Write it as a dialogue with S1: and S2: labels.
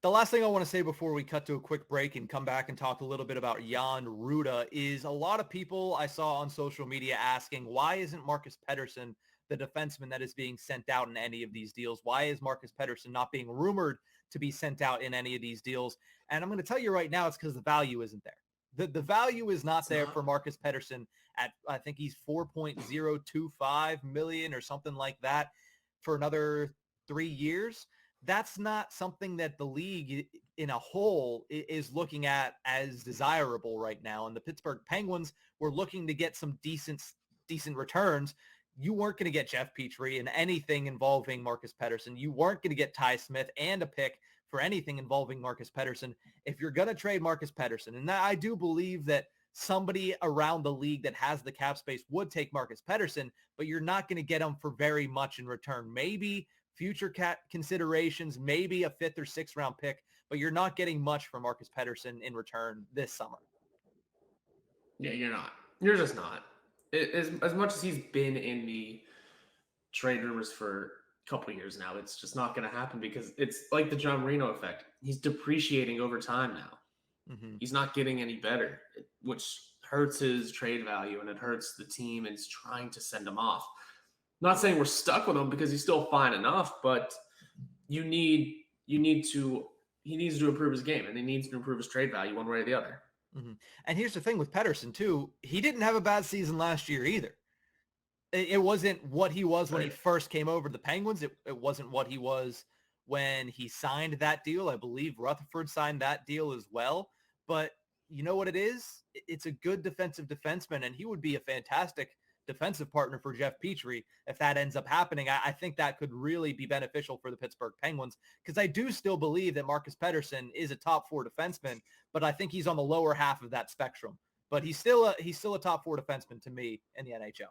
S1: The last thing I want to say before we cut to a quick break and come back and talk a little bit about Jan Ruda is a lot of people I saw on social media asking, why isn't Marcus Pettersson the defenseman that is being sent out in any of these deals? Why is Marcus Pettersson not being rumored to be sent out in any of these deals? And I'm going to tell you right now, it's because the value isn't there. The value is not
S2: It's
S1: there
S2: not.
S1: for Marcus Pettersson at, I think he's 4.025 million or something like that for another 3 years. That's not something that the league in a whole is looking at as desirable right now. And the Pittsburgh Penguins were looking to get some decent returns. You weren't going to get Jeff Petrie in anything involving Marcus Pettersson. You weren't going to get Ty Smith and a pick for anything involving Marcus Pettersson. If you're going to trade Marcus Pettersson, and I do believe that somebody around the league that has the cap space would take Marcus Pettersson, but you're not going to get him for very much in return. Maybe future considerations, maybe a 5th or 6th round pick, but you're not getting much from Marcus Pettersson in return this summer.
S2: Yeah, you're not. You're just not. As much as he's been in the trade rumors for a couple of years now, it's just not going to happen because it's like the John Marino effect. He's depreciating over time now.
S1: Mm-hmm.
S2: He's not getting any better, which hurts his trade value and it hurts the team and it's trying to send him off. Not saying we're stuck with him because he's still fine enough, but he needs to improve his game and he needs to improve his trade value one way or the other.
S1: Mm-hmm. And here's the thing with Pettersson too, he didn't have a bad season last year either. It wasn't what he was when he first came over to the Penguins. It wasn't what he was when he signed that deal. I believe Rutherford signed that deal as well. But you know what it is? It's a good defensive defenseman, and he would be a fantastic defensive partner for Jeff Petrie if that ends up happening. I think that could really be beneficial for the Pittsburgh Penguins because I do still believe that Marcus Pettersson is a top 4 defenseman, but I think he's on the lower half of that spectrum. But he's still a top 4 defenseman to me in the NHL.